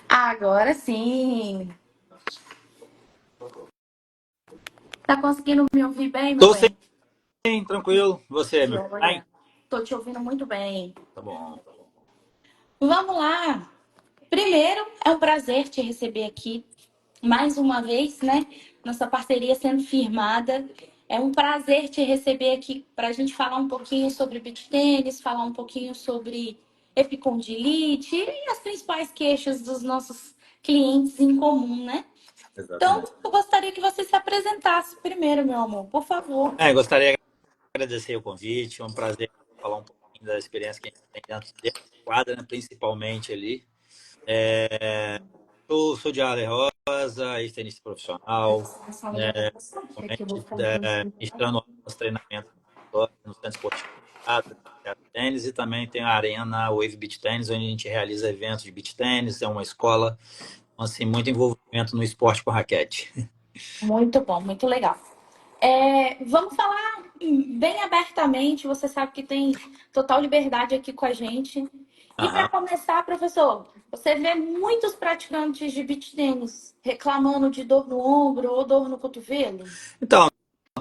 Agora sim. Tá conseguindo me ouvir bem, meu Tô bem? sim, tranquilo. Você, meu bem? Joia. Tô te ouvindo muito bem. Tá bom. Vamos lá. Primeiro, é um prazer te receber aqui mais uma vez, né? Nossa parceria sendo firmada. É um prazer te receber aqui para a gente falar um pouquinho sobre beach tênis, falar um pouquinho sobre epicondilite e as principais queixas dos nossos clientes em comum, né? Então, Exatamente. eu gostaria que você se apresentasse primeiro, meu amor, por favor. Gostaria de agradecer o convite. É um prazer falar um pouquinho da experiência que a gente tem dentro da quadra, né, principalmente ali. Sou de área rosa, ex-tenista profissional, A sala né, já tá bastante aqui, eu vou ficar ministrando os treinamentos no centro esportivo de tênis e também tem a Arena Wave Beach Tennis, onde a gente realiza eventos de beach tênis. É uma escola, assim, muito envolvimento no esporte com raquete. muito bom, muito legal. Vamos falar bem abertamente. Você sabe que tem total liberdade aqui com a gente. E para Aham. começar, professor, você vê muitos praticantes de beach tênis reclamando de dor no ombro ou dor no cotovelo? Então,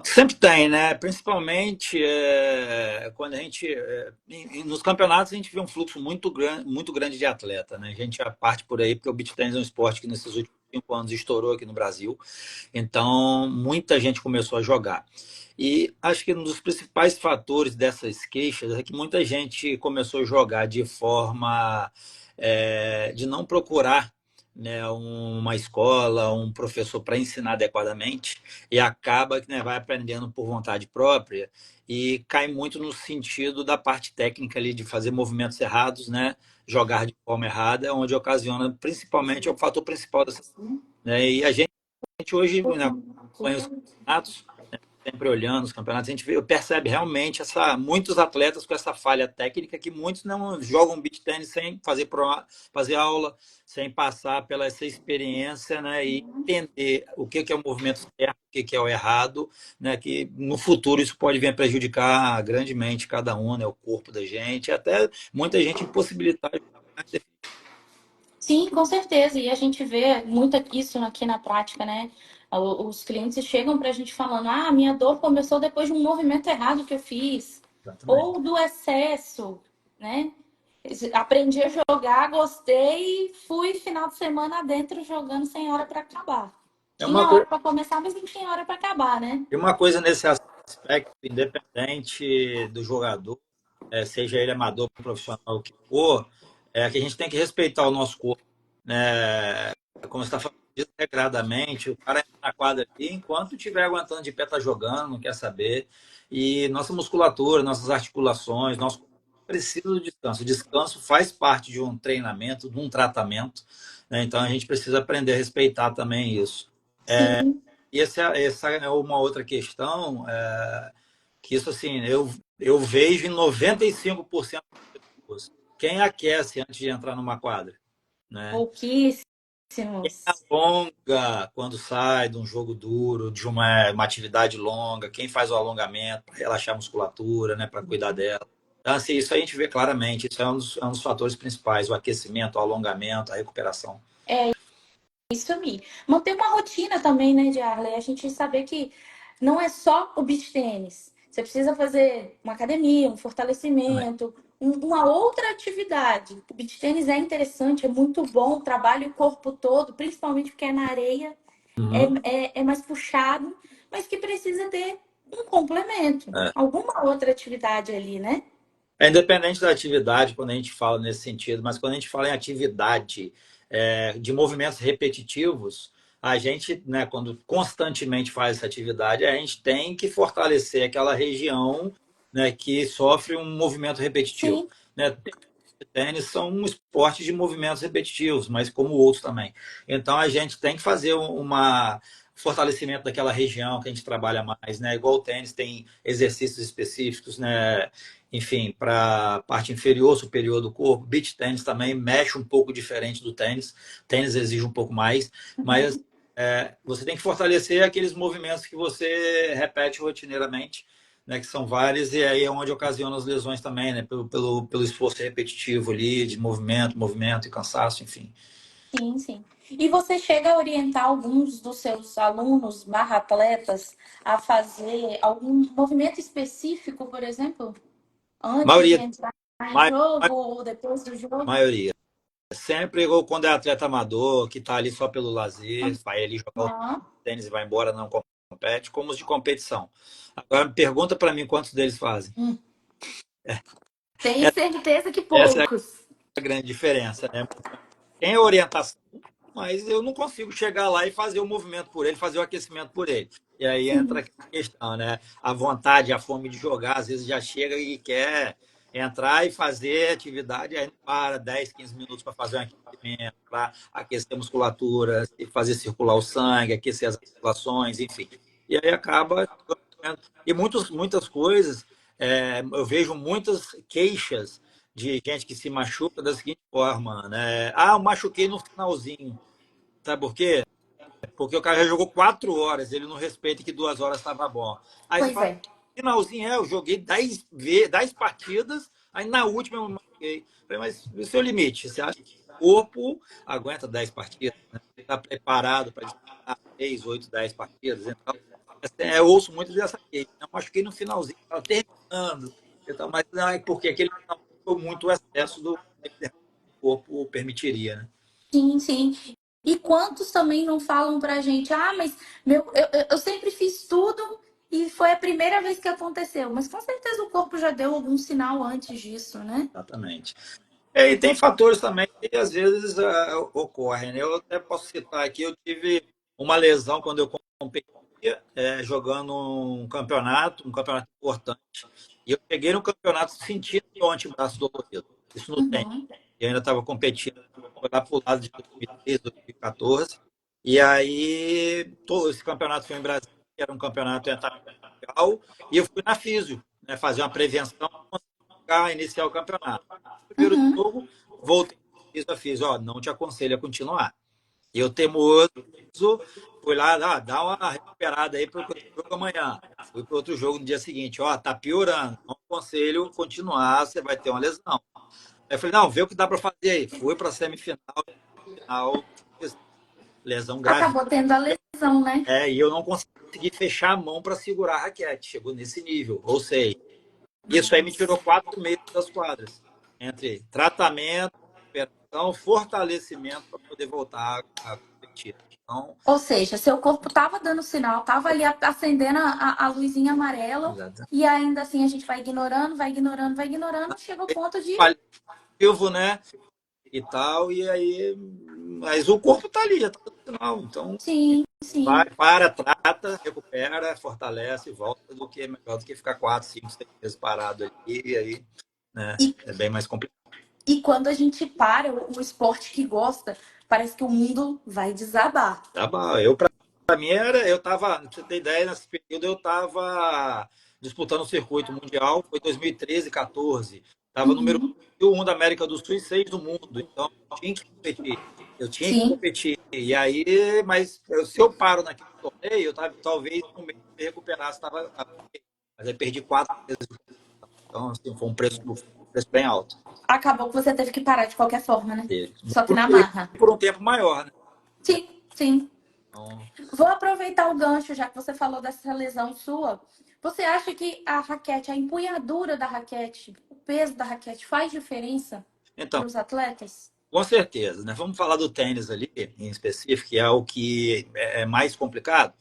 sempre tem, né? Principalmente quando a gente. Nos campeonatos a gente vê um fluxo muito grande de atleta, né? A gente já parte por aí, porque o beach tennis é um esporte que nesses últimos 5 anos estourou aqui no Brasil. Então, muita gente começou a jogar. E acho que um dos principais fatores dessas queixas é que muita gente começou a jogar de forma de não procurar, né, uma escola, um professor para ensinar adequadamente e acaba que, né, vai aprendendo por vontade própria e cai muito no sentido da parte técnica ali de fazer movimentos errados, né, jogar de forma errada, onde ocasiona principalmente é o fator principal dessa, né, e a gente hoje, né, acompanha os campeonatos, sempre olhando os campeonatos, a gente percebe realmente muitos atletas com essa falha técnica que muitos não jogam beach tennis sem fazer aula, sem passar pela essa experiência, né, e entender o que é o movimento certo, o que é o errado, né, que no futuro isso pode vir a prejudicar grandemente cada um, né, o corpo da gente, até muita gente impossibilitar. Sim, com certeza. E a gente vê muito isso aqui na prática, né? Os clientes chegam para a gente falando: ah, minha dor começou depois de um movimento errado que eu fiz, Exatamente. ou do excesso, né? Aprendi a jogar, gostei, fui final de semana dentro jogando sem hora para acabar. É uma Tinha hora coisa, para começar, mas não tinha hora para acabar, né? e uma coisa nesse aspecto, independente do jogador, seja ele amador, profissional, o que for, é que a gente tem que respeitar o nosso corpo, né? Como você está falando, desregradamente, o cara entra na quadra ali, enquanto estiver aguentando de pé, tá jogando, não quer saber. E nossa musculatura, nossas articulações, nosso corpo precisa do descanso. O descanso faz parte de um treinamento, de um tratamento, né? Então a gente precisa aprender a respeitar também isso. Sim, E essa é uma outra questão, que isso assim, eu vejo em 95% das pessoas. Quem aquece antes de entrar numa quadra, né? pouquíssimos. Alonga quando sai de um jogo duro, de uma atividade longa, quem faz o alongamento para relaxar a musculatura, né, para cuidar dela. Então, assim, isso a gente vê claramente, isso é um dos fatores principais, o aquecimento, o alongamento, a recuperação. Isso aí. Manter uma rotina também, né, de Arley? A gente saber que não é só o beach tênis. Você precisa fazer uma academia, um Também. fortalecimento, uma outra atividade. O beach tênis é interessante, é muito bom, trabalha o corpo todo, principalmente porque é na areia, Uhum. é mais puxado, mas que precisa ter um complemento, É. alguma outra atividade ali, né? É independente da atividade, quando a gente fala nesse sentido, mas quando a gente fala em atividade de movimentos repetitivos, a gente, né, quando constantemente faz essa atividade, a gente tem que fortalecer aquela região, né, que sofre um movimento repetitivo. Sim, Né? Tênis são um esporte de movimentos repetitivos, mas como outros também. Então a gente tem que fazer uma fortalecimento daquela região que a gente trabalha mais, né? Igual o tênis tem exercícios específicos, né? Enfim, para a parte inferior, superior do corpo. Beach tênis também mexe um pouco diferente do tênis. Tênis exige um pouco mais, mas você tem que fortalecer aqueles movimentos que você repete rotineiramente, né, que são várias, e aí é onde ocasiona as lesões também, né, pelo esforço repetitivo ali, de movimento e cansaço, enfim. Sim, sim. E você chega a orientar alguns dos seus alunos barra atletas a fazer algum movimento específico, por exemplo, antes de Maioria, entrar em ma- jogo ou depois do jogo? maioria. Sempre ou quando é atleta amador, que está ali só pelo lazer, vai ali jogar o Aham. tênis e vai embora, não compete, como os de competição. Agora, pergunta para mim quantos deles fazem. Hum. Tenho certeza que Essa é poucos. a grande diferença, né? Tem a orientação, mas eu não consigo chegar lá e fazer o movimento por ele, fazer o aquecimento por ele. E aí entra Sim, aquela questão, né? A vontade, a fome de jogar, às vezes já chega e quer entrar e fazer atividade, aí para 10, 15 minutos para fazer um aquecimento, para aquecer a musculatura, fazer circular o sangue, aquecer as articulações, enfim. E aí acaba. E muitas coisas, eu vejo muitas queixas de gente que se machuca da seguinte forma, né? Ah, eu machuquei no finalzinho. Sabe por quê? Porque o cara já jogou 4 horas, ele não respeita que 2 horas estava bom. Aí você pois fala, é. finalzinho, eu joguei 10 partidas, aí na última eu me machuquei. Falei, mas e o seu limite? Você acha que o corpo aguenta 10 partidas? Né? Está preparado para disputar 6, 8, 10 partidas? Então, eu ouço muito dessa queixa. Eu machuquei no finalzinho, estava terminando. Então, mas não é porque aquele final foi muito o excesso do que o corpo permitiria, né? Sim, sim. E quantos também não falam pra gente, ah, mas eu sempre fiz tudo e foi a primeira vez que aconteceu. Mas com certeza o corpo já deu algum sinal antes disso, né? Exatamente. E tem fatores também que às vezes ocorrem, né? Eu até posso citar aqui, eu tive uma lesão quando eu competia, jogando um campeonato importante. E eu cheguei no campeonato sentindo o antebraço dolorido. Isso no tênis. Uhum, E eu ainda estava competindo, foi lá para o lado de 2013, 2014. E aí, todo esse campeonato foi em Brasília, que era um campeonato internacional, e eu fui na físio, né, fazer uma prevenção para iniciar o campeonato. Primeiro uhum. jogo, voltei a fiz, ó, não te aconselho a continuar. E eu teimoso, fui lá, dá uma recuperada aí para o jogo amanhã. Fui para outro jogo no dia seguinte, ó, tá piorando, não aconselho continuar, você vai ter uma lesão. Aí eu falei, não, vê o que dá para fazer aí. Fui para a semifinal, final, lesão grave. Acabou tendo a lesão, né? E eu não consegui fechar a mão para segurar a raquete. Chegou nesse nível. Ou seja, isso aí me tirou 4 meses das quadras. Entre tratamento, recuperação, fortalecimento para poder voltar a competir. Então, Ou seja, seu corpo tava dando sinal, tava ali acendendo a luzinha amarela exatamente. e ainda assim a gente vai ignorando, vai ignorando, vai ignorando, chega ao ponto de Paliativo, né? E tal, e aí. Mas o corpo tá ali, já tá dando sinal. Então, sim, sim. vai, para, trata, recupera, fortalece, volta, do que é melhor do que ficar 4, 5, 6 meses parado ali, e aí, né? E É bem mais complicado. E quando a gente para o esporte que gosta, parece que o mundo vai desabar. Tá bom. Para mim era, eu tava, pra você ter ideia, nesse período eu tava disputando o circuito mundial, foi 2013, 14. Tava número Uhum. 1 da América do Sul e 6 do mundo. Então, eu tinha que competir. Eu tinha que Sim. competir. E aí, mas se eu paro naquele torneio, eu tava, talvez um mês me recuperasse, tava, mas aí perdi 4 meses. Então, assim, foi um preço bem alto. Acabou que você teve que parar de qualquer forma, né? E Só que por, na marra. por um tempo maior, né? Sim, sim. Então, Vou aproveitar o gancho, já que você falou dessa lesão sua. Você acha que a raquete, a empunhadura da raquete, o peso da raquete faz diferença então, para os atletas? com certeza, né? Vamos falar do tênis ali, em específico, que é o que é mais complicado.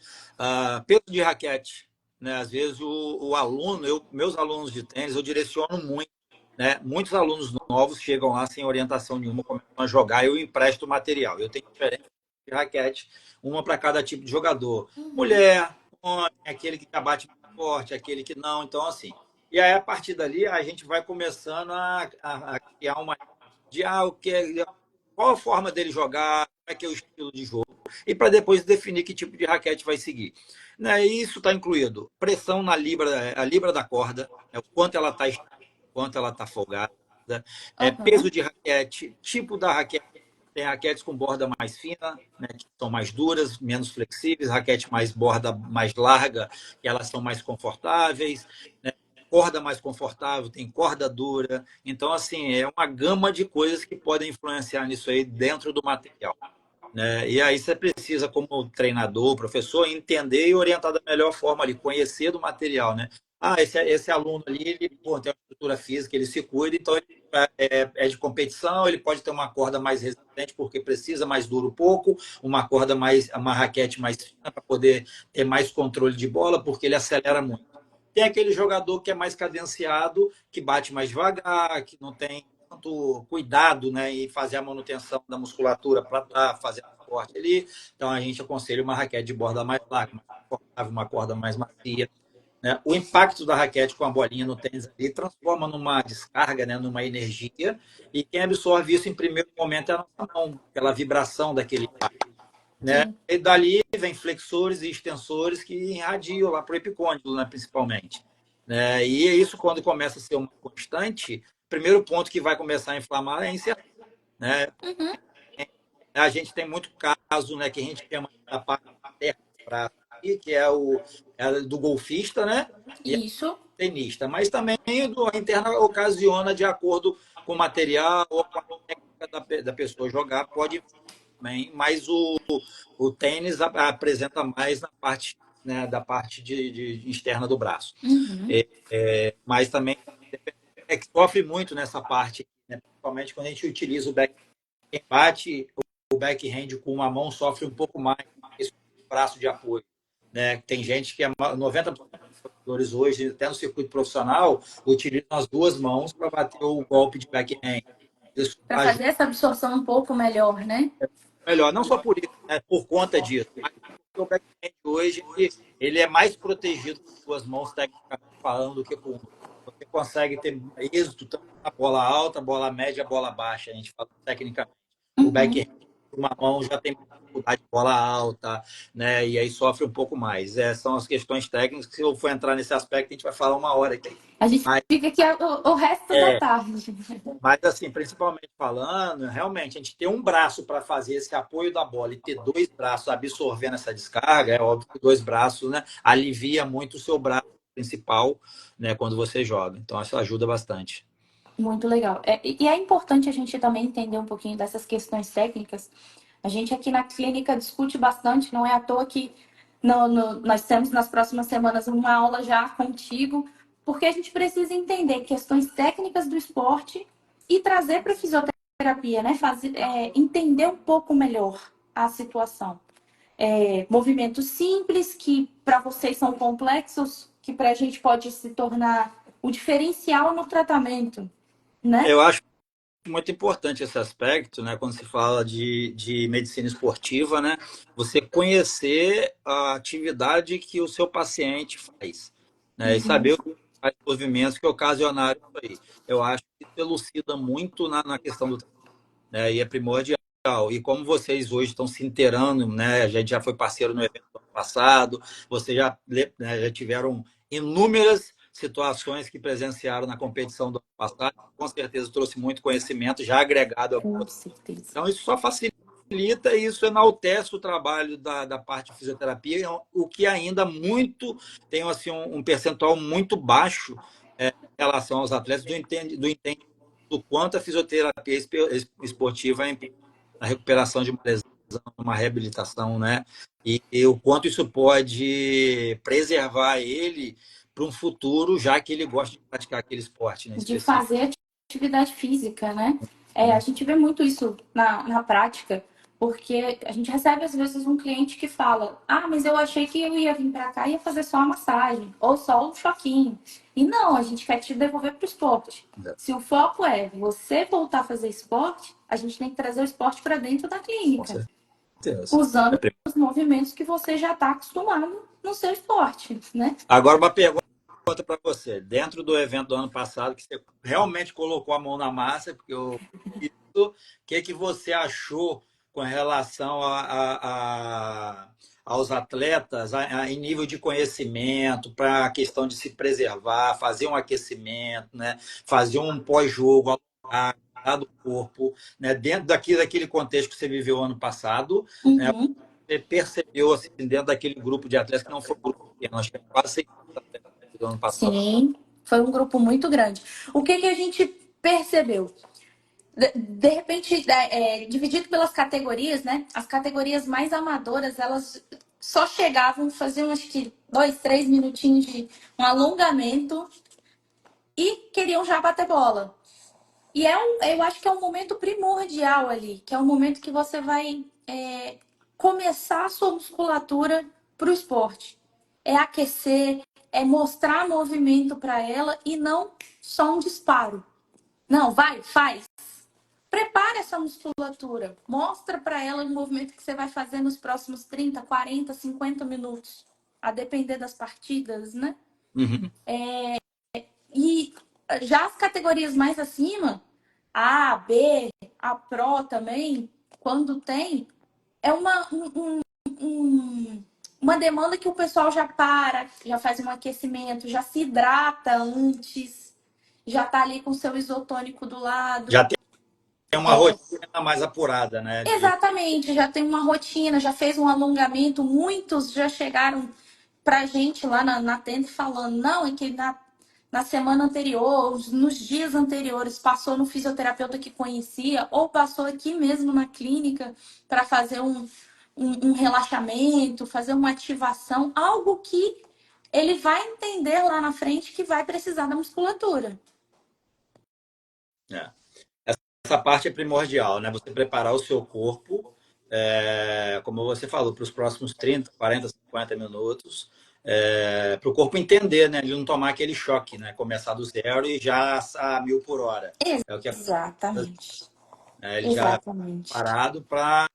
Peso de raquete, né? Às vezes o aluno, meus alunos de tênis, eu direciono muito, né? Muitos alunos novos chegam lá sem orientação nenhuma, começam a jogar, eu empresto material. Eu tenho diferentes de raquete, uma para cada tipo de jogador. Uhum. Mulher, homem, aquele que já bate mais forte, aquele que não, então assim. E aí, a partir dali, a gente vai começando a criar uma de qual a forma dele jogar, como é que é o estilo de jogo, e para depois definir que tipo de raquete vai seguir. Né? E isso está incluído pressão na libra, a libra da corda, o quanto ela está folgada, peso Aham. de raquete, tipo da raquete, tem raquetes com borda mais fina, né, que são mais duras, menos flexíveis, raquete mais borda mais larga, que elas são mais confortáveis, né? Corda mais confortável, tem corda dura. Então, assim, é uma gama de coisas que podem influenciar nisso aí dentro do material, né? E aí você precisa, como treinador, professor, entender e orientar da melhor forma ali, conhecer do material, né? Ah, esse aluno ali, ele pô, tem uma estrutura física, ele se cuida, então ele é de competição, ele pode ter uma corda mais resistente porque precisa mais duro pouco, uma raquete mais fina para poder ter mais controle de bola, porque ele acelera muito. Tem aquele jogador que é mais cadenciado, que bate mais devagar, que não tem tanto cuidado, né, em fazer a manutenção da musculatura para estar fazendo esporte ali. Então a gente aconselha uma raquete de borda mais larga, mais confortável, uma corda mais macia, né? O impacto da raquete com a bolinha no tênis ali transforma numa descarga, né, numa energia, e quem absorve isso em primeiro momento é a nossa mão, aquela vibração daquele, né? Sim. E dali vem flexores e extensores que irradiam lá para o epicôndilo, né, principalmente. Né? E é isso, quando começa a ser uma constante, o primeiro ponto que vai começar a inflamar é a inserção, né? Uhum. A gente tem muito caso, né, que a gente chama da parte interna do braço, que é do golfista, né? E a Isso. tenista, mas também a interna ocasiona de acordo com o material ou com a técnica da pessoa jogar, pode também, mas o tênis apresenta mais na parte, né, da parte de externa do braço. Uhum. Mas também é que sofre muito nessa parte, né, principalmente quando a gente utiliza o backhand. Quem bate o backhand com uma mão sofre um pouco mais esse braço de apoio. Né? Tem gente que 90% dos jogadores hoje, até no circuito profissional, utilizam as duas mãos para bater o golpe de backhand. Isso Para ajuda fazer essa absorção um pouco melhor, né? melhor, não só por isso, né, por conta disso, mas porque o backhand hoje ele é mais protegido com duas mãos, tecnicamente falando, do que com uma. Você consegue ter êxito tanto na bola alta, bola média, bola baixa, a gente fala tecnicamente. O Uhum. backhand com uma mão já tem mais dificuldade de bola alta, né? E aí sofre um pouco mais. São as questões técnicas que, se eu for entrar nesse aspecto, a gente vai falar uma hora aqui. A gente Mas, fica aqui o resto da é, tarde. mas, assim, principalmente falando, realmente, a gente ter um braço para fazer esse apoio da bola e ter dois braços absorvendo essa descarga, é óbvio que dois braços, né, alivia muito o seu braço principal, né, quando você joga. Então, isso ajuda bastante. Muito legal. E é importante a gente também entender um pouquinho dessas questões técnicas. A gente aqui na clínica discute bastante, não é à toa que nós temos nas próximas semanas uma aula já contigo, porque a gente precisa entender questões técnicas do esporte e trazer para a fisioterapia, né? Entender um pouco melhor a situação. Movimentos simples que para vocês são complexos, que para a gente pode se tornar o diferencial no tratamento, né? Eu acho muito importante esse aspecto, né, quando se fala de medicina esportiva, né, você conhecer a atividade que o seu paciente faz, né, e Uhum. saber os movimentos que ocasionaram isso aí. Eu acho que isso elucida muito na questão do, né, e é primordial. E como vocês hoje estão se inteirando, né, a gente já foi parceiro no evento do ano passado, vocês né, já tiveram inúmeras situações que presenciaram na competição do ano passado, com certeza trouxe muito conhecimento já agregado. Com certeza. Então, isso só facilita e isso enaltece o trabalho da parte de fisioterapia, o que ainda muito tem assim, um percentual muito baixo em relação aos atletas do entendimento do quanto a fisioterapia esportiva é na recuperação de uma lesão, uma reabilitação, né? E o quanto isso pode preservar ele para um futuro, já que ele gosta de praticar aquele esporte, né, De específico. fazer atividade física, né? A Né? gente vê muito isso na prática, porque a gente recebe às vezes um cliente que fala: Ah, mas eu achei que eu ia vir para cá e ia fazer só a massagem, ou só o choquinho. E não, a gente quer te devolver para o esporte. Se o foco é você voltar a fazer esporte, a gente tem que trazer o esporte para dentro da Com clínica, certeza. usando os movimentos que você já está acostumado no seu esporte, né? Agora, uma pergunta para você. Dentro do evento do ano passado, que você realmente colocou a mão na massa, porque eu isso, o que você achou com relação aos atletas em nível de conhecimento, para a questão de se preservar, fazer um aquecimento, né? Fazer um pós-jogo, do corpo, né, dentro daquele contexto que você viveu ano passado, né, Uhum. você percebeu, assim, dentro daquele grupo de atletas, que não foi um grupo pequeno, acho que é quase 600 atletas do ano passado. Sim, foi um grupo muito grande. O que que a gente percebeu? De repente, dividido pelas categorias, né? As categorias mais amadoras, elas só chegavam, faziam acho que 2, 3 minutinhos de um alongamento e queriam já bater bola. E eu acho que é um momento primordial ali, que é um momento que você vai começar a sua musculatura para o esporte. É aquecer, é mostrar movimento para ela e não só um disparo. Não, vai, faz. Prepare essa musculatura. Mostra para ela o movimento que você vai fazer nos próximos 30, 40, 50 minutos. A depender das partidas, né? Uhum. E já as categorias mais acima, A, B, a Pro também, quando tem, é uma demanda que o pessoal já para, já faz um aquecimento, já se hidrata antes, já tá ali com o seu isotônico do lado. Já tem uma rotina mais apurada, né? Exatamente, já tem uma rotina, já fez um alongamento. Muitos já chegaram pra gente lá na tenda falando, não, é que na semana anterior, nos dias anteriores, passou no fisioterapeuta que conhecia, ou passou aqui mesmo na clínica para fazer um relaxamento, fazer uma ativação, algo que ele vai entender lá na frente que vai precisar da musculatura. É. Essa parte é primordial, né? Você preparar o seu corpo, como você falou, para os próximos 30, 40, 50 minutos, para o corpo entender, né? Ele não tomar aquele choque, né? Começar do zero e já a 1000 por hora. É o que acontece, Exatamente. né? Ele já Exatamente. parado para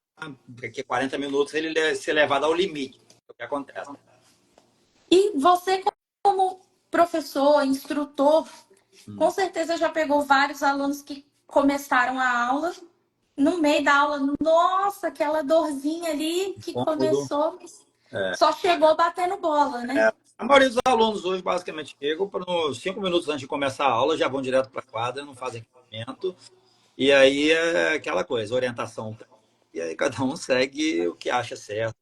daqui a 40 minutos ele ser levado ao limite. É o que acontece. E você, como professor, instrutor, com Hum. certeza já pegou vários alunos que começaram a aula. No meio da aula, nossa, aquela dorzinha ali que Cômodo. começou, só chegou batendo bola, né? A maioria dos alunos hoje basicamente chegam para uns 5 minutos antes de começar a aula, já vão direto para a quadra, não fazem equipamento. E aí é aquela coisa, orientação. E aí cada um segue o que acha certo,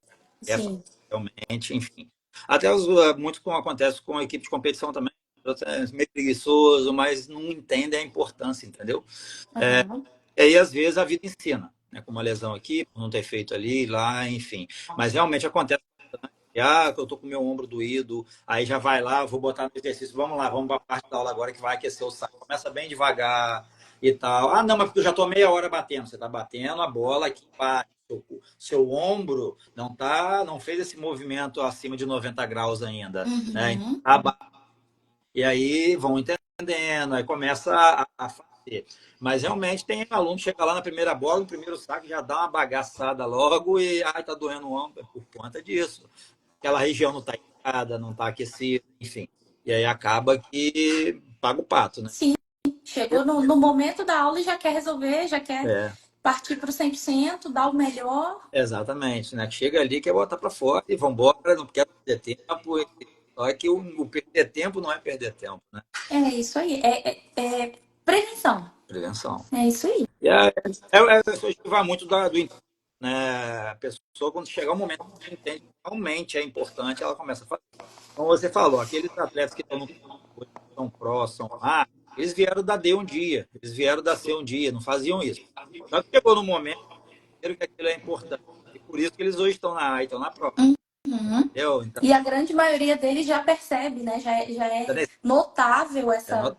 quer fazer Sim. realmente, enfim. Até muito como acontece com a equipe de competição também. É meio preguiçoso, mas não entende a importância, entendeu? Uhum. E aí, às vezes, a vida ensina, né? Com uma lesão aqui, por não ter feito ali, lá, enfim. Mas realmente acontece. Que eu tô com o meu ombro doído, aí já vai lá, vou botar no exercício, vamos lá, vamos para a parte da aula agora que vai aquecer o saco. Começa bem devagar e tal. Ah, não, mas porque eu já tô meia hora batendo. Você tá batendo a bola aqui embaixo. Seu ombro não fez esse movimento acima de 90 graus ainda, né? Então, Uhum. e aí vão entendendo, aí começa a fazer. Mas realmente tem aluno que chega lá na primeira bola, no primeiro saque, já dá uma bagaçada logo e tá doendo o ombro por conta disso. Aquela região não está irrigada, não está aquecida, enfim. E aí acaba que paga o pato, né? Sim, chegou no momento da aula e já quer resolver, já quer É, partir para o 100%, dar o melhor. exatamente, né? Chega ali, quer botar para fora e vambora, não quer perder tempo. Só que o perder tempo não é perder tempo, né? É isso aí. É prevenção. Prevenção. É isso aí. E a pessoa vai muito do entendimento, né? A pessoa, quando chegar o momento que entende que realmente é importante, ela começa a fazer. Como você falou, aqueles atletas que estão no são pró, são A, eles vieram da D um dia, eles vieram da C um dia, não faziam isso. Só que chegou no momento que aquilo é importante. E por isso que eles hoje estão na A e estão na pró. Uhum. Entendeu? Então, E a grande maioria deles já percebe, né? Já é notável essa.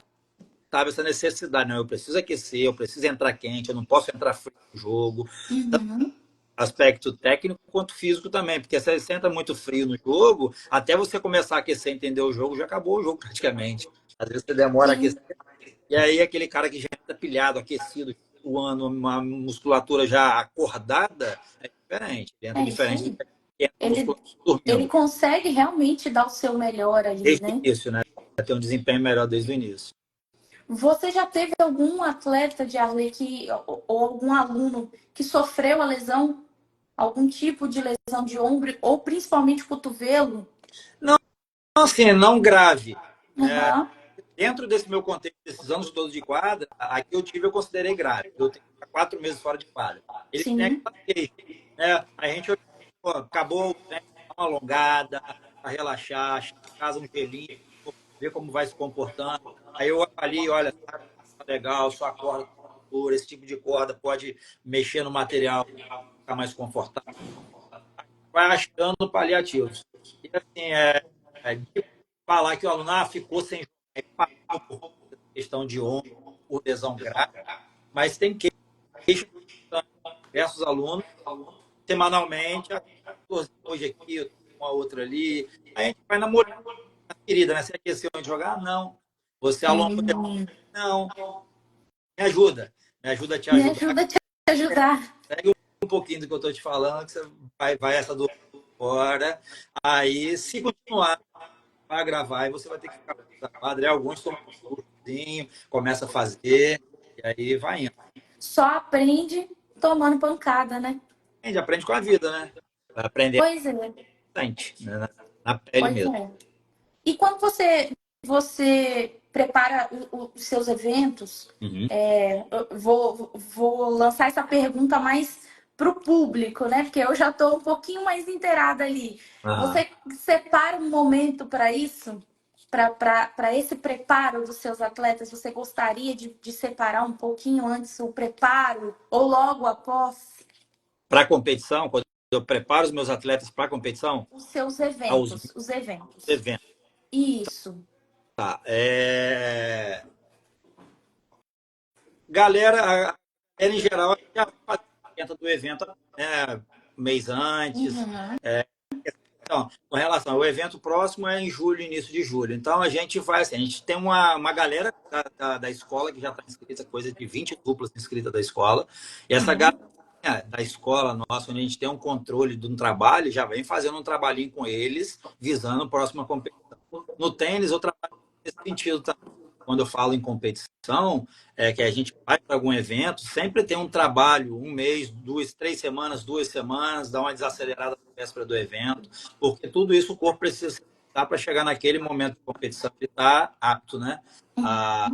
sabe essa necessidade, não, eu preciso aquecer, eu preciso entrar quente, eu não posso entrar frio no jogo, Uhum. aspecto técnico quanto físico também, porque se você entra muito frio no jogo, até você começar a aquecer e entender o jogo, já acabou o jogo praticamente. Às vezes você demora a aquecer, Sim, e aí aquele cara que já entra pilhado, aquecido, suando, uma musculatura já acordada, é diferente. Ele entra é isso diferente do aí. que entra com a Ele, musculatura ele dormindo. consegue realmente dar o seu melhor ali, Desde o né? início, né? Vai ter um desempenho melhor desde o início. Você já teve algum atleta de Arley ou algum aluno que sofreu a lesão, algum tipo de lesão de ombro ou principalmente cotovelo? Não, assim, não grave, né? Uhum. dentro desse meu contexto, desses anos todos de quadra, a que eu considerei grave. Eu tenho 4 meses fora de quadra. Eles têm Sim. aquela queixa, né? A gente pô, acabou o treino, dá uma alongada, para relaxar, chega em casa um gelinho, ver como vai se comportando. Aí eu avalio, olha, tá legal, sua corda tá dura, esse tipo de corda pode mexer no material, ficar mais confortável. Vai achando paliativos. E assim, de falar que o aluno ficou sem jogar, parou por questão de ombro, por lesão grave, mas tem queixa de diversos alunos, semanalmente, hoje aqui, uma outra ali, a gente vai namorando, querida, né? Você aqueceu antes de jogar? Não. Você alongou? Não. Me ajuda a te Me ajudar. ajuda a te ajudar. Segue um pouquinho do que eu estou te falando, que você vai essa dor fora. Aí, se continuar, vai gravar e você vai ter que ficar da quadra. E alguns tomam um cursozinho, começa a fazer, e aí vai indo. Só aprende tomando pancada, né? A gente aprende com a vida, né? Vai aprender Pois é, bastante, né? Na pele pois mesmo. é. E quando você prepara os seus eventos, Uhum. eu vou lançar essa pergunta mais para o público, né? Porque eu já estou um pouquinho mais inteirada ali. Aham. Você separa um momento para isso? Para esse preparo dos seus atletas, você gostaria de separar um pouquinho antes o preparo ou logo após Para a competição, quando eu preparo os meus atletas para a competição, os seus aos eventos, os eventos? eventos. Isso. Tá? Galera, em geral, já faz do evento, né, um mês antes. Uhum. Então, com relação ao evento próximo é em julho, início de julho. Então, a gente vai, assim, a gente tem uma galera da escola que já está inscrita, coisa de 20 duplas inscritas da escola. E essa galera Uhum. da escola nossa, onde a gente tem um controle de um trabalho, já vem fazendo um trabalhinho com eles, visando a próxima competição. No tênis, eu trabalho nesse sentido também. Quando eu falo em competição, que a gente vai para algum evento, sempre tem um trabalho, um mês, 2, 3 semanas, 2 semanas, dá uma desacelerada na véspera do evento, porque tudo isso o corpo precisa estar para chegar naquele momento de competição e estar apto, né, a,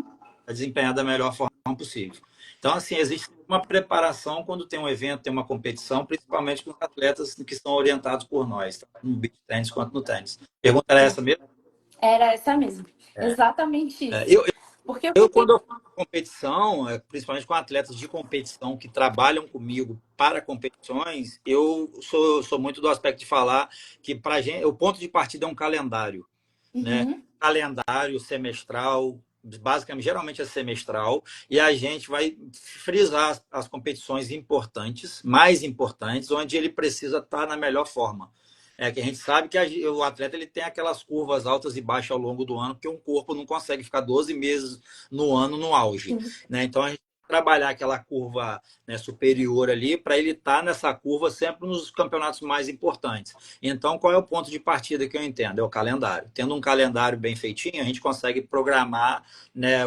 a desempenhar da melhor forma possível. Então, assim, existe uma preparação quando tem um evento, tem uma competição, principalmente com os atletas que são orientados por nós, tanto no beach tênis quanto no tênis. Pergunta era essa mesmo? Era essa mesmo. Exatamente É, isso. Porque eu quando fiquei. eu faço competição, principalmente com atletas de competição que trabalham comigo para competições, eu sou muito do aspecto de falar que para gente o ponto de partida é um calendário, né? Uhum. Calendário semestral, basicamente, geralmente é semestral, e a gente vai frisar as competições importantes, mais importantes, onde ele precisa estar na melhor forma. Que a gente sabe que o atleta ele tem aquelas curvas altas e baixas ao longo do ano, porque um corpo não consegue ficar 12 meses no ano no auge, Sim. né? Então a gente trabalhar aquela curva, né, superior ali para ele estar nessa curva sempre nos campeonatos mais importantes. Então, qual é o ponto de partida que eu entendo? É o calendário. Tendo um calendário bem feitinho, a gente consegue programar, né,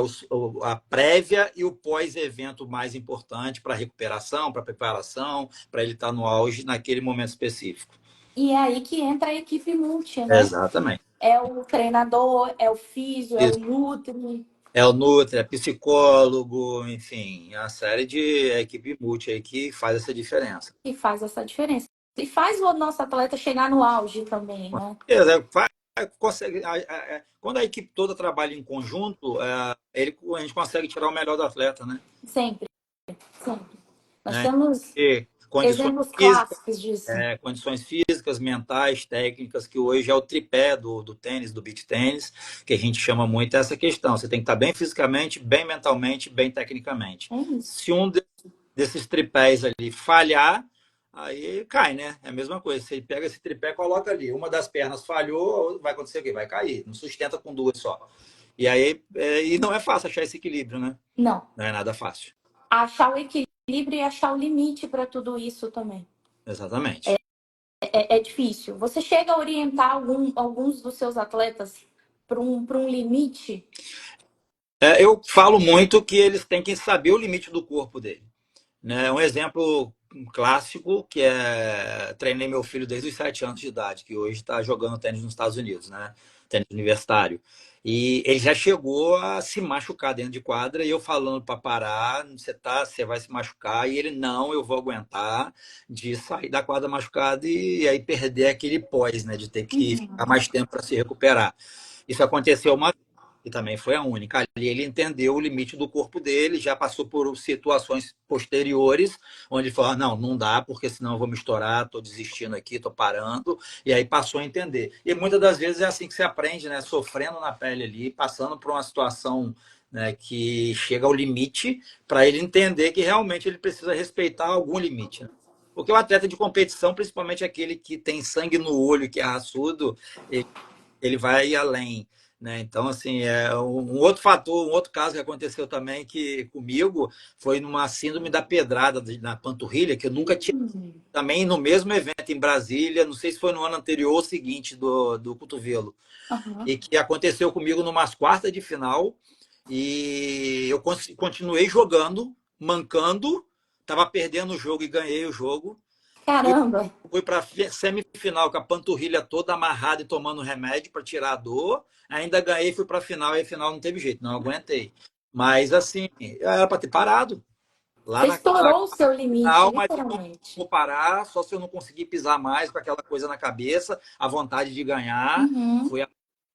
a prévia e o pós-evento mais importante para recuperação, para preparação, para ele estar no auge naquele momento específico. E é aí que entra a equipe multi, né? Exatamente. É o treinador, é o físio, é o Isso. nutri, É o Nutri, é psicólogo, enfim, é uma série de equipe multi aí que faz essa diferença. que faz essa diferença. E faz o nosso atleta chegar no auge também, né? Consegue, quando a equipe toda trabalha em conjunto, a gente consegue tirar o melhor do atleta, né? Sempre, sempre. Nós Né? temos E exemplos clássicos disso. condições físicas, mentais, técnicas, que hoje é o tripé do tênis, do beach tênis, que a gente chama muito essa questão. Você tem que estar bem fisicamente, bem mentalmente, bem tecnicamente. É isso. Se um desses tripés ali falhar, aí cai, né? É a mesma coisa. Você pega esse tripé, coloca ali. Uma das pernas falhou, vai acontecer o quê? Vai cair. Não sustenta com duas só. E aí, e não é fácil achar esse equilíbrio, né? Não. Não é nada fácil. Achar o equilíbrio e achar o limite para tudo isso também. Exatamente. É difícil. Você chega a orientar alguns dos seus atletas para um limite? Eu falo muito que eles têm que saber o limite do corpo dele. Né? Um exemplo clássico que treinei meu filho desde os 7 anos de idade, que hoje está jogando tênis nos Estados Unidos, né? Tênis universitário. E ele já chegou a se machucar dentro de quadra e eu falando para parar, você vai se machucar. E ele, não, eu vou aguentar de sair da quadra machucado e aí perder aquele pós, né? De ter que ficar Uhum. mais tempo para se recuperar. Isso aconteceu uma vez e também foi a única. Ali ele entendeu o limite do corpo dele, já passou por situações posteriores, onde ele falou: não, não dá, porque senão eu vou me estourar, estou desistindo aqui, estou parando. E aí passou a entender. E muitas das vezes é assim que você aprende, né? Sofrendo na pele ali, passando por uma situação, né, que chega ao limite, para ele entender que realmente ele precisa respeitar algum limite, né? Porque o atleta de competição, principalmente aquele que tem sangue no olho, que é raçudo, ele vai além, né? Então, assim, é um outro fator, um outro caso que aconteceu também que comigo foi numa síndrome da pedrada na panturrilha, que eu nunca tinha, também no mesmo evento em Brasília, não sei se foi no ano anterior ou seguinte do cotovelo, Uhum. e que aconteceu comigo numas quartas de final, e eu continuei jogando, mancando, estava perdendo o jogo e ganhei o jogo, fui Caramba! fui para semifinal com a panturrilha toda amarrada e tomando remédio para tirar a dor. Ainda ganhei, fui para a final e a final não teve jeito, não aguentei. Mas assim, era para ter parado lá Você naquela estourou o seu limite, final, mas eu não literalmente. vou parar, só se eu não conseguir pisar mais com aquela coisa na cabeça, a vontade de ganhar. Uhum. Foi a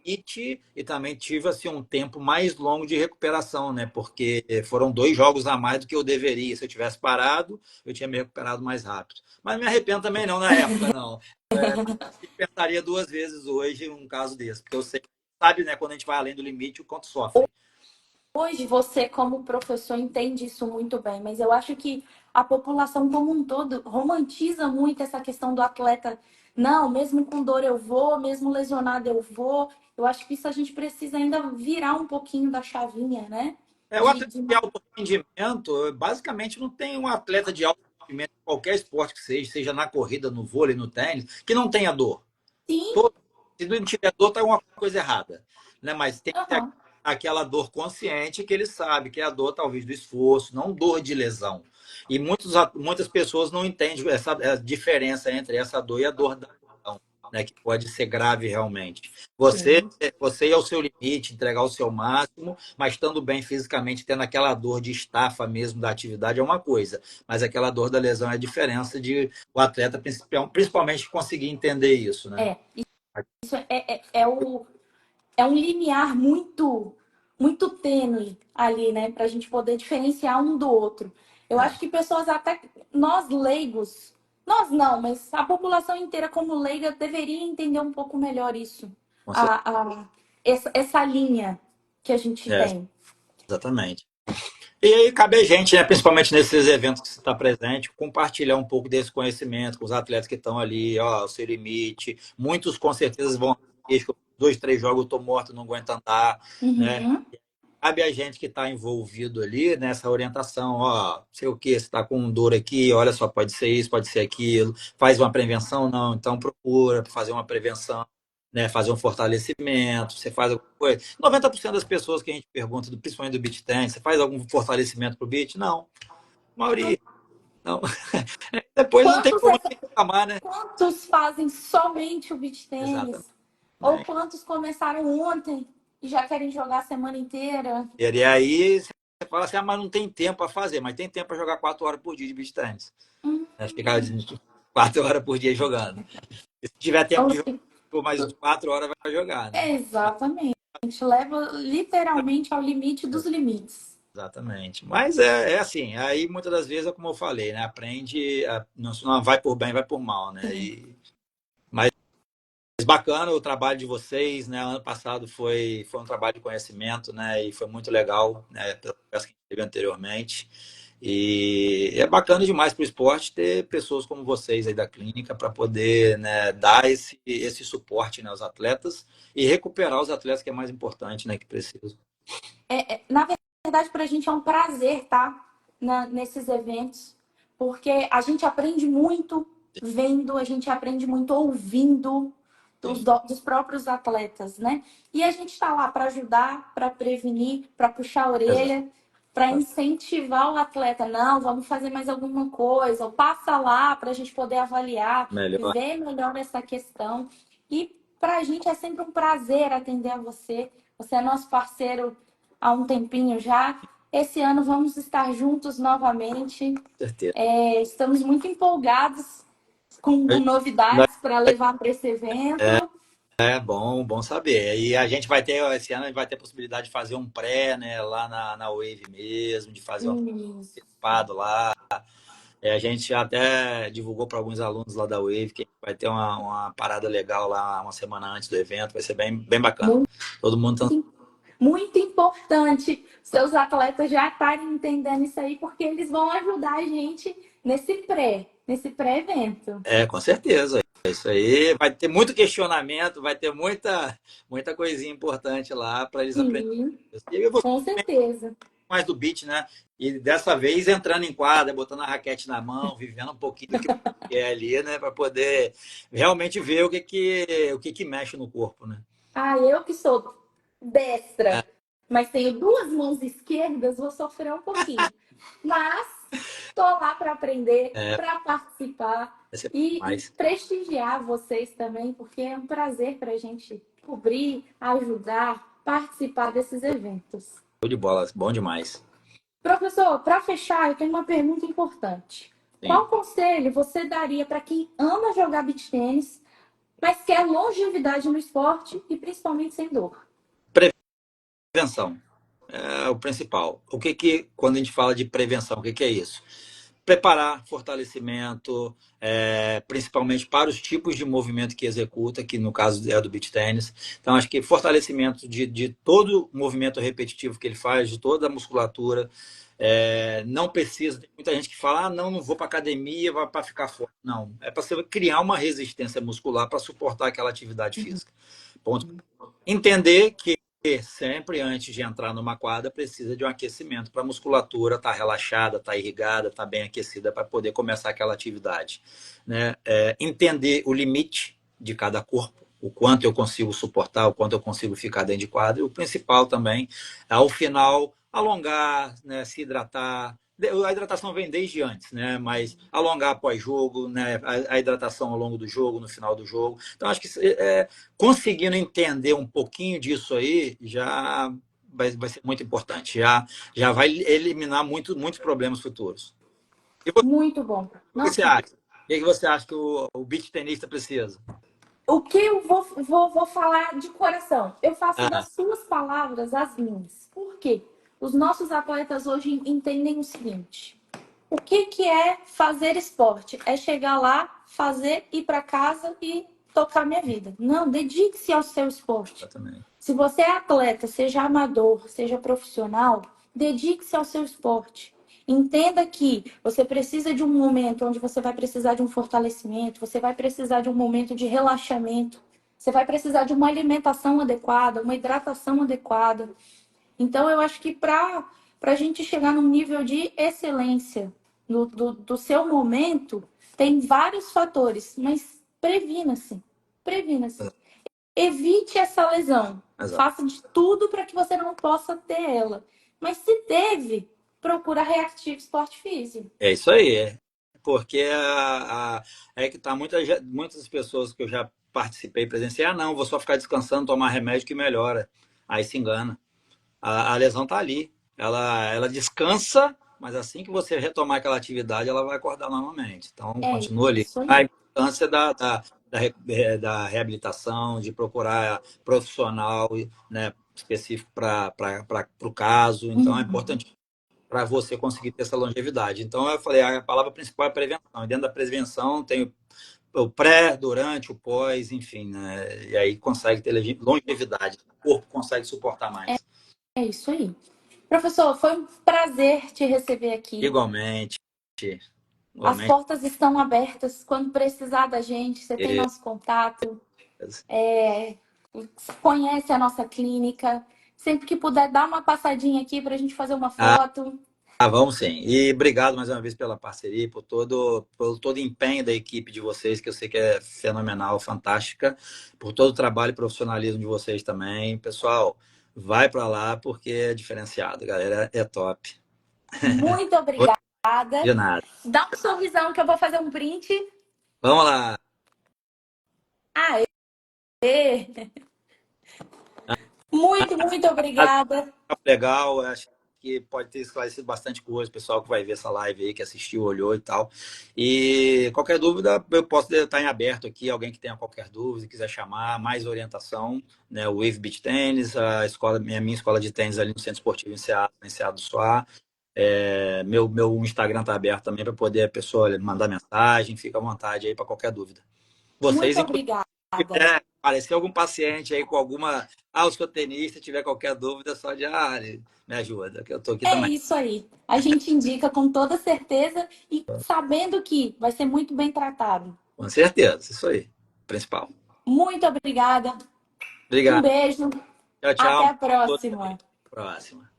limite e também tive assim um tempo mais longo de recuperação, né? Porque foram 2 jogos a mais do que eu deveria. Se eu tivesse parado, eu tinha me recuperado mais rápido. Mas não me arrependo também não na época, não. Pensaria 2 vezes hoje um caso desse, porque eu sei, sabe, né, quando a gente vai além do limite, o quanto sofre. Hoje você, como professor, entende isso muito bem, mas eu acho que a população como um todo romantiza muito essa questão do atleta. Não, mesmo com dor eu vou, mesmo lesionado eu vou. Eu acho que isso a gente precisa ainda virar um pouquinho da chavinha, né? O atleta de alto rendimento, basicamente não tem um atleta de alto rendimento em qualquer esporte que seja na corrida, no vôlei, no tênis, que não tenha dor. Sim, Todo, se não tiver dor, está uma coisa errada. Né? Mas tem que ter aham, aquela dor consciente que ele sabe que é a dor, talvez, do esforço, não dor de lesão. E muitas pessoas não entendem essa a diferença entre essa dor e a dor da lesão, né? Que pode ser grave realmente. Você, sim. você ir ao seu limite, entregar o seu máximo, mas estando bem fisicamente, tendo aquela dor de estafa mesmo da atividade é uma coisa, mas aquela dor da lesão é a diferença de o atleta, principalmente, conseguir entender isso, né? É, isso é um limiar muito tênue ali, né? Para a gente poder diferenciar um do outro. Eu É, acho que pessoas até nós leigos, nós não, mas a população inteira como leiga deveria entender um pouco melhor isso, com certeza. essa linha que a gente É, tem. exatamente. E aí cabe a gente, né, principalmente nesses eventos que você está presente, compartilhar um pouco desse conhecimento com os atletas que estão ali, ó, o seu limite. Muitos com certeza vão, 2, 3 jogos eu estou morto, não aguento andar, né? Uhum. Cabe a gente que está envolvido ali nessa orientação, ó, sei o que, você está com dor aqui, olha só, pode ser isso, pode ser aquilo, faz uma prevenção, não, então procura fazer uma prevenção, né, fazer um fortalecimento, você faz alguma coisa. 90% das pessoas que a gente pergunta, principalmente do beach tennis, você faz algum fortalecimento para o beach? Não, a maioria, não. Depois não tem Quantos, como nem reclamar, né? quantos fazem somente o beach Exatamente. tênis? Ou quantos começaram ontem e já querem jogar a semana inteira? E aí você fala assim, ah, mas não tem tempo para fazer, mas tem tempo para jogar 4 horas por dia de beach tennis. Hum, Né? Ficar 4 horas por dia jogando. E se tiver tempo de jogar por mais 4 horas, vai jogar, né? exatamente. Leva literalmente ao limite dos limites. Exatamente. Mas é assim, aí muitas das vezes é como eu falei, né? Aprende, não vai por bem, vai por mal, né? Sim. Mas bacana o trabalho de vocês, né? Ano passado foi um trabalho de conhecimento, né? E foi muito legal, né? Pela conversa que a gente teve anteriormente. E é bacana demais para o esporte ter pessoas como vocês aí da clínica para poder, né, dar esse suporte, né, aos atletas e recuperar os atletas, que é mais importante, né, que precisam. Na verdade, para a gente é um prazer estar nesses eventos, porque a gente aprende muito vendo, a gente aprende muito ouvindo Sim, dos próprios atletas, né? E a gente está lá para ajudar, para prevenir, para puxar a exato. orelha, para incentivar o atleta. Não, vamos fazer mais alguma coisa, ou passa lá para a gente poder avaliar, Melhor. ver melhor essa questão. E para a gente é sempre um prazer atender a você, Você é nosso parceiro há um tempinho já. Esse ano vamos estar juntos novamente. Com certeza. Estamos muito empolgados com novidades para levar para esse evento. É bom saber. E a gente vai ter, esse ano, a gente vai ter a possibilidade de fazer um pré, né, lá na Wave mesmo, de fazer um Isso. participado lá. A gente até divulgou para alguns alunos lá da Wave que vai ter uma parada legal lá uma semana antes do evento, vai ser bem bacana. Muito, Todo mundo tá... muito importante seus atletas já estarem entendendo isso aí, porque eles vão ajudar a gente nesse pré-evento. Com certeza. Isso aí vai ter muito questionamento, vai ter muita coisinha importante lá para eles aprenderem. Sim, E eu vou com certeza. mais do beat, né? E dessa vez entrando em quadra, botando a raquete na mão, vivendo um pouquinho do que é ali, né? Para poder realmente ver o que mexe no corpo, né? Eu que sou destra, mas tenho duas mãos esquerdas, vou sofrer um pouquinho. Mas estou lá para aprender, para participar Vai ser e mais. prestigiar vocês também, porque é um prazer para a gente cobrir, ajudar, participar desses eventos. Show de bola, bom demais. Professor, para fechar, eu tenho uma pergunta importante. Sim. Qual conselho você daria para quem ama jogar beach tênis, mas quer longevidade no esporte e principalmente sem dor? Prevenção é o principal. Quando a gente fala de prevenção, o que é isso? Preparar fortalecimento, principalmente para os tipos de movimento que executa, que no caso é do beach tennis. Então, acho que fortalecimento de todo o movimento repetitivo que ele faz, de toda a musculatura. Não precisa, tem muita gente que fala, não vou para academia, vai para ficar forte. Não, é para você criar uma resistência muscular para suportar aquela atividade física. Ponto. Entender que sempre antes de entrar numa quadra precisa de um aquecimento para a musculatura estar relaxada, estar irrigada, estar bem aquecida para poder começar aquela atividade, né? Entender o limite de cada corpo, o quanto eu consigo suportar, o quanto eu consigo ficar dentro de quadra, e o principal também, ao final, alongar, né, se hidratar. A hidratação vem desde antes, né? Mas alongar após jogo, né? A hidratação ao longo do jogo, no final do jogo. Então, acho que conseguindo entender um pouquinho disso aí, já vai ser muito importante. Já vai eliminar muitos problemas futuros. E você, Muito bom. o que você Nossa, acha? O que você acha que o beach tenista precisa? o que eu vou falar de coração? Eu faço Ah, das suas palavras as minhas. Por quê? Os nossos atletas hoje entendem o seguinte: o que é fazer esporte? É chegar lá, fazer, ir para casa e tocar minha vida. Não, dedique-se ao seu esporte. exatamente. Se você é atleta, seja amador, seja profissional, dedique-se ao seu esporte. Entenda que você precisa de um momento onde você vai precisar de um fortalecimento, você vai precisar de um momento de relaxamento, você vai precisar de uma alimentação adequada, uma hidratação adequada. Então, eu acho que para a gente chegar num nível de excelência do seu momento, tem vários fatores, mas previna-se. Previna-se. Evite essa lesão. Exato. Faça de tudo para que você não possa ter ela. Mas se teve, procura Reactive Sport Físico. É isso aí. Porque é que tá muitas pessoas que eu já participei, presenciei, não, vou só ficar descansando, tomar remédio que melhora. Aí se engana. A lesão está ali. Ela descansa, mas assim que você retomar aquela atividade, ela vai acordar novamente. Então, É continua ali. isso A aí. importância da reabilitação, de procurar profissional, né, específico para o caso. Então, é Uhum. importante para você conseguir ter essa longevidade. Então, eu falei, a palavra principal é prevenção. E dentro da prevenção tem o pré, durante, o pós, enfim, né? E aí consegue ter longevidade. O corpo consegue suportar mais. É isso aí. Professor, foi um prazer te receber aqui. Igualmente, As igualmente. portas estão abertas. Quando precisar da gente, você tem nosso contato. É, conhece a nossa clínica. Sempre que puder, dá uma passadinha aqui para a gente fazer uma foto. Vamos sim. E obrigado mais uma vez pela parceria, por todo o empenho da equipe de vocês, que eu sei que é fenomenal, fantástica, por todo o trabalho e profissionalismo de vocês também. Pessoal, vai para lá porque é diferenciado, galera, é top. Muito obrigada. De nada. Dá um sorrisão que eu vou fazer um print. Vamos lá. Aê! Muito, muito obrigada. Legal, acho que pode ter esclarecido bastante coisa, o pessoal que vai ver essa live aí, que assistiu, olhou e tal. E qualquer dúvida, eu posso estar em aberto aqui, alguém que tenha qualquer dúvida, quiser chamar, mais orientação, né? O Wave Beach Tênis, a escola, minha escola de tênis ali no Centro Esportivo Enseado do Soar. Meu Instagram está aberto também para poder a pessoa mandar mensagem, fica à vontade aí para qualquer dúvida. Vocês, Muito inclusive, obrigada. aparecer algum paciente aí com alguma. Ah, eu sou tenista, tiver qualquer dúvida, só de me ajuda, que eu tô aqui É também. isso aí. A gente indica com toda certeza e sabendo que vai ser muito bem tratado. Com certeza, isso aí. Principal. Muito obrigada. Um Obrigado. beijo. Tchau, Até tchau. a próxima. Próxima.